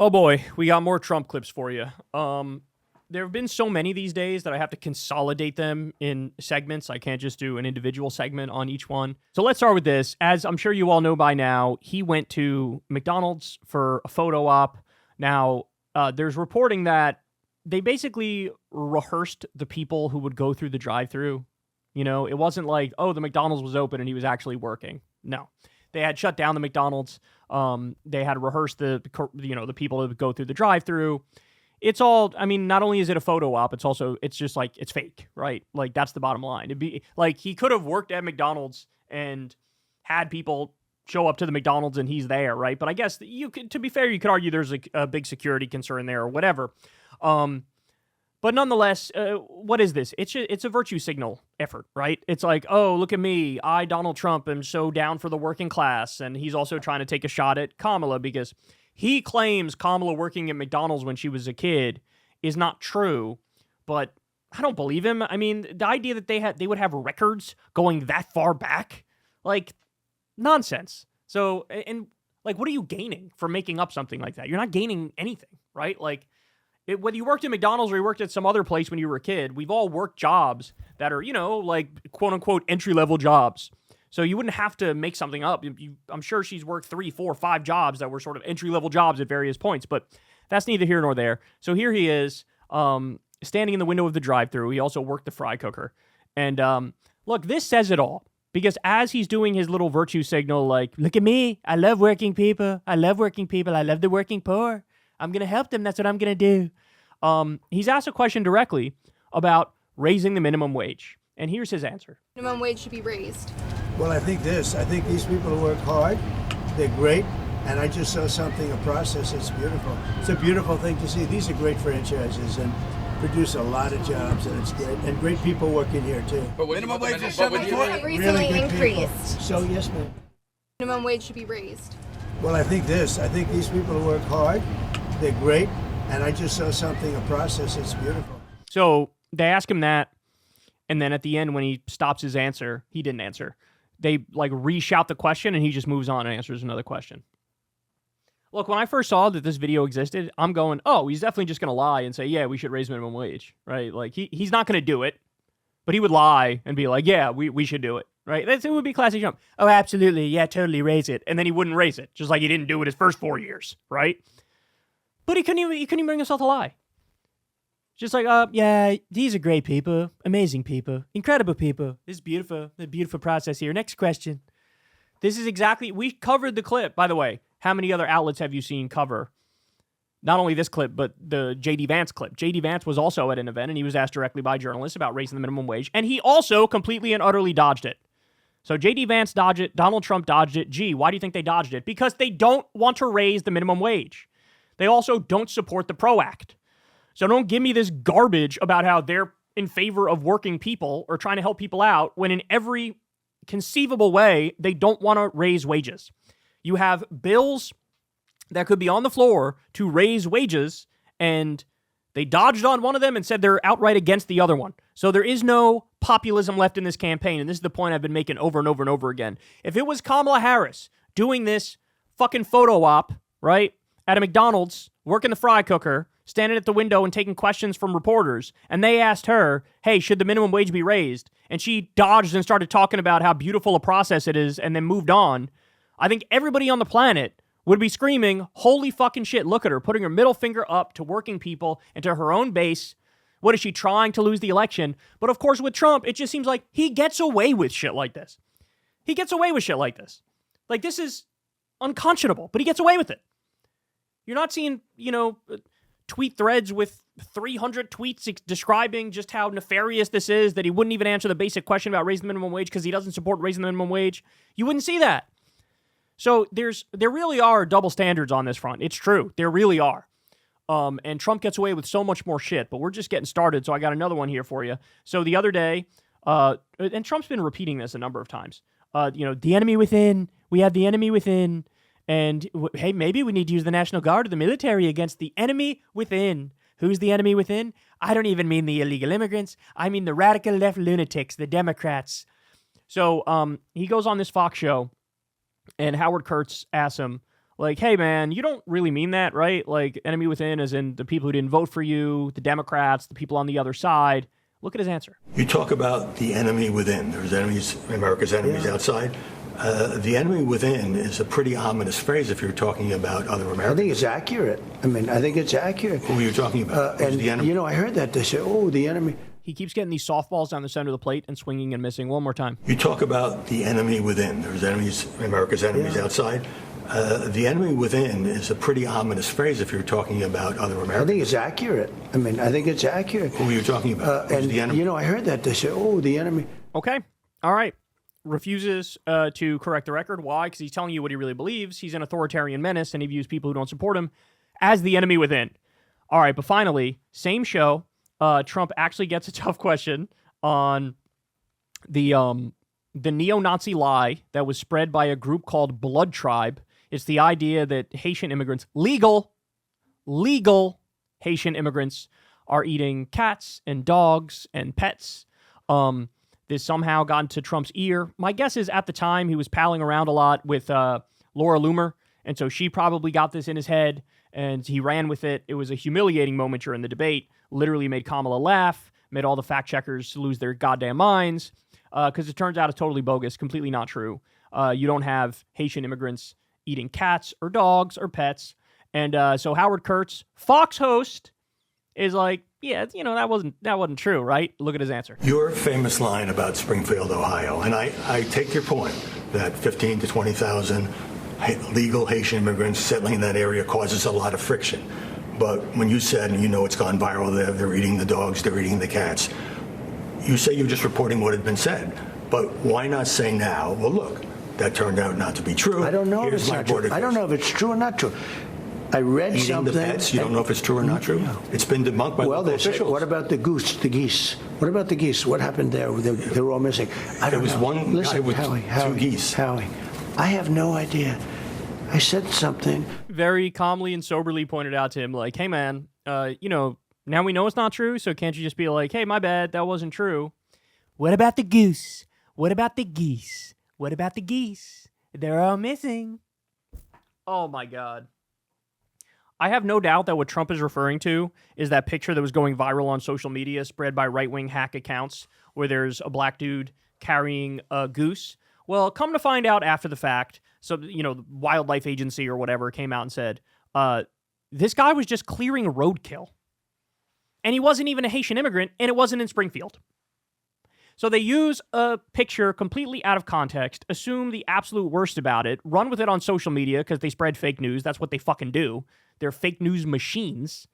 Oh boy, we got more Trump clips for you. There have been so many these days that I have to consolidate them in segments. I can't just do an individual segment on each one. So let's start with this. As I'm sure you all know by now, he went to McDonald's for a photo op. Now, there's reporting that they basically rehearsed the people who would go through the drive-thru. You know, it wasn't like, oh, the McDonald's was open and he was actually working. No. They had shut down the McDonald's. They had rehearsed the people that would go through the drive-thru. It's all, I mean, not only is it a photo op, it's just like, it's fake, right? Like, that's the bottom line. It'd be like, he could have worked at McDonald's and had people show up to the McDonald's and he's there, right? But I guess to be fair, you could argue there's a big security concern there or whatever. But nonetheless, what is this? It's a virtue signal effort, right? It's like, oh, look at me. I, Donald Trump, am so down for the working class. And he's also trying to take a shot at Kamala because he claims Kamala working at McDonald's when she was a kid is not true. But I don't believe him. I mean, the idea that they would have records going that far back, like, nonsense. So, and like, what are you gaining from making up something like that? You're not gaining anything, right? Like, whether you worked at McDonald's or you worked at some other place when you were a kid, we've all worked jobs that are, like quote-unquote entry-level jobs. So you wouldn't have to make something up. I'm sure she's worked 3, 4, 5 jobs that were sort of entry-level jobs at various points, but that's neither here nor there. So here he is, standing in the window of the drive-thru. He also worked the fry cooker. And look, this says it all. Because as he's doing his little virtue signal, like, look at me, I love working people. I love working people. I love the working poor. I'm going to help them. That's what I'm going to do. He's asked a question directly about raising the minimum wage. And here's his answer. Minimum wage should be raised. Well, I think these people who work hard, they're great. And I just saw something, a process that's beautiful. It's a beautiful thing to see. These are great franchises and produce a lot of jobs, and it's great. And great people working here, too. But minimum wage is $7.40. Recently increased. So, yes, ma'am. Minimum wage should be raised. Well, I think these people who work hard, they're great, and I just saw something, a process that's beautiful. So they ask him that, and then at the end when he stops his answer, he didn't answer. They like re-shout the question, and he just moves on and answers another question. Look, when I first saw that this video existed, I'm going, oh, he's definitely just going to lie and say, yeah, we should raise minimum wage, right? Like, he's not going to do it, but he would lie and be like, yeah, we should do it, right? It would be classic Trump. Oh, absolutely, yeah, totally raise it. And then he wouldn't raise it, just like he didn't do it his first 4 years, right? But he couldn't even bring himself to lie. Just like, yeah, these are great people, amazing people, incredible people. This is beautiful, the beautiful process here. Next question. This is exactly, we covered the clip, by the way. How many other outlets have you seen cover not only this clip, but the J.D. Vance clip? J.D. Vance was also at an event, and he was asked directly by journalists about raising the minimum wage, and he also completely and utterly dodged it. So J.D. Vance dodged it, Donald Trump dodged it. Gee, why do you think they dodged it? Because they don't want to raise the minimum wage. They also don't support the PRO Act. So don't give me this garbage about how they're in favor of working people or trying to help people out when in every conceivable way, they don't want to raise wages. You have bills that could be on the floor to raise wages, and they dodged on one of them and said they're outright against the other one. So there is no populism left in this campaign, and this is the point I've been making over and over and over again. If it was Kamala Harris doing this fucking photo op, right, at a McDonald's, working the fry cooker, standing at the window and taking questions from reporters, and they asked her, hey, should the minimum wage be raised? And she dodged and started talking about how beautiful a process it is and then moved on. I think everybody on the planet would be screaming, holy fucking shit, look at her, putting her middle finger up to working people and to her own base. What is she trying to lose the election? But of course, with Trump, it just seems like he gets away with shit like this. He gets away with shit like this. Like, this is unconscionable, but he gets away with it. You're not seeing, tweet threads with 300 tweets describing just how nefarious this is, that he wouldn't even answer the basic question about raising the minimum wage because he doesn't support raising the minimum wage. You wouldn't see that. So there really are double standards on this front. It's true. There really are. And Trump gets away with so much more shit, but we're just getting started, so I got another one here for you. So the other day, and Trump's been repeating this a number of times, the enemy within, we have the enemy within, and hey, maybe we need to use the National Guard or the military against the enemy within. Who's the enemy within? I don't even mean the illegal immigrants. I mean the radical left lunatics, the Democrats. So he goes on this Fox show, and Howard Kurtz asks him, Like, hey, man, you don't really mean that, right? Like, enemy within as in the people who didn't vote for you, the Democrats, the people on the other side. Look at his answer. You talk about the enemy within. There's enemies, America's enemies outside. The enemy within is a pretty ominous phrase if you're talking about other Americans. I think it's accurate. I mean, I think it's accurate. Who are you talking about? Who's And, the enemy? you know, I heard that. They say, oh, the enemy. He keeps getting these softballs down the center of the plate and swinging and missing. One more time. You talk about the enemy within. There's enemies, America's enemies outside. The enemy within is a pretty ominous phrase if you're talking about other Americans. I think it's accurate. I mean, I think it's accurate. Who are you talking about? Who's And, the enemy? you know, I heard that. They say, oh, the enemy. Okay. All right. Refuses to correct the record. Why? Because he's telling you what he really believes. He's an authoritarian menace, and he views people who don't support him as the enemy within. All right, but finally, same show, Trump actually gets a tough question on the neo-Nazi lie that was spread by a group called Blood Tribe. It's the idea that Haitian immigrants, legal Haitian immigrants, are eating cats and dogs and pets. This somehow got into Trump's ear. My guess is at the time he was palling around a lot with Laura Loomer, and so she probably got this in his head, and he ran with it. It was a humiliating moment during the debate. Literally made Kamala laugh, made all the fact checkers lose their goddamn minds, because it turns out it's totally bogus, completely not true. You don't have Haitian immigrants eating cats or dogs or pets. And so Howard Kurtz, Fox host, is like, yeah, you know, that wasn't true, right? Look at his answer. Your famous line about Springfield, Ohio, and I take your point that 15 to 20,000 legal Haitian immigrants settling in that area causes a lot of friction. But when you said, and you know it's gone viral there, they're eating the dogs, they're eating the cats, you say you're just reporting what had been said. But why not say now, well, look, that turned out not to be true. I don't know if Here's it's my not true. border I don't know if it's true or not true. I read Eating something. the pets, you don't know if it's true or not true? It's been debunked by Well, local they say, officials. what about the geese? What about the geese? What happened there? They were all missing. I don't There was know. one Listen, guy with Howie, two geese. Howie, I have no idea. I said something. Very calmly and soberly pointed out to him, like, hey, man, you know, now we know it's not true, so can't you just be like, hey, my bad, that wasn't true. What about the goose? What about the geese? What about the geese? They're all missing. Oh, my God. I have no doubt that what Trump is referring to is that picture that was going viral on social media, spread by right-wing hack accounts, where there's a black dude carrying a goose. Well, come to find out after the fact, so, you know, the Wildlife Agency or whatever came out and said, this guy was just clearing roadkill. And he wasn't even a Haitian immigrant, and it wasn't in Springfield. So they use a picture completely out of context, assume the absolute worst about it, run with it on social media because they spread fake news. That's what they fucking do. They're fake news machines.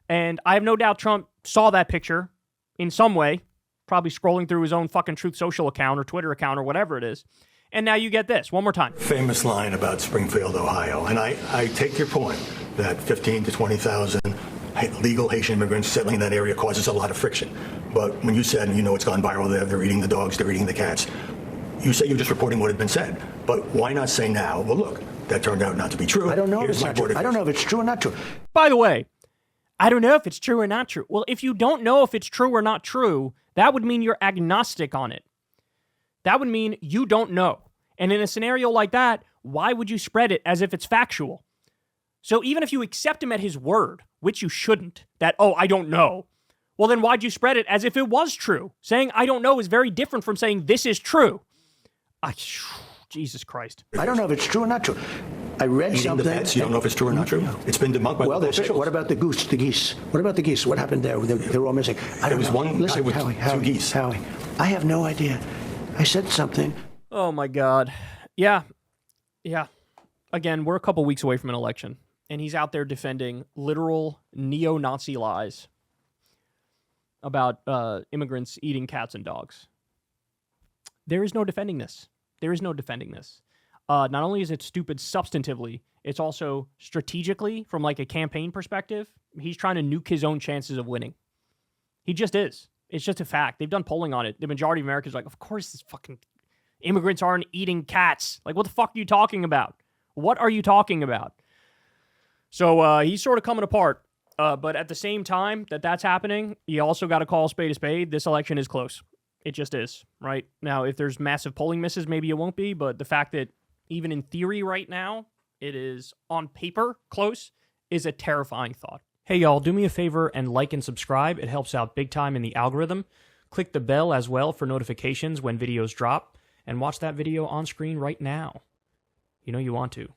And I have no doubt Trump saw that picture in some way, probably scrolling through his own fucking Truth Social account or Twitter account or whatever it is. And now you get this. One more time. Famous line about Springfield, Ohio, and I take your point that 15 to 20,000 legal Haitian immigrants settling in that area causes a lot of friction. But when you said, and you know it's gone viral there, they're eating the dogs, they're eating the cats, you say you're just reporting what had been said. But why not say now, well, look, that turned out not to be true. I don't know if Here's it's my not true. border I don't know if it's true or not true. By the way, I don't know if it's true or not true. Well, if you don't know if it's true or not true, that would mean you're agnostic on it. That would mean you don't know. And in a scenario like that, why would you spread it as if it's factual? So even if you accept him at his word, which you shouldn't, that, oh, I don't know, well, then why'd you spread it as if it was true? Saying I don't know is very different from saying this is true. Jesus Christ. I don't know if it's true or not true. I read Eating something. the pets, you don't know if it's true or not true? It's been debunked by Well, local they say, officials. what about the geese? What about the geese? What happened there? They were all missing. I don't was know. one Listen, guy with Howie, two geese. Howie, I have no idea. I said something. Oh, my God. Yeah. Again, we're a couple weeks away from an election, and he's out there defending literal neo-Nazi lies about immigrants eating cats and dogs. There is no defending this. Not only is it stupid substantively, it's also strategically, from like a campaign perspective, he's trying to nuke his own chances of winning. He just is. It's just a fact. They've done polling on it. The majority of Americans are like, of course this fucking immigrants aren't eating cats. Like, what the fuck are you talking about? What are you talking about? So he's sort of coming apart. But at the same time that's happening, you also got to call a spade. This election is close. It just is, right? Now, if there's massive polling misses, maybe it won't be. But the fact that even in theory right now, it is on paper close is a terrifying thought. Hey y'all, do me a favor and like and subscribe. It helps out big time in the algorithm. Click the bell as well for notifications when videos drop, and watch that video on screen right now. You know you want to.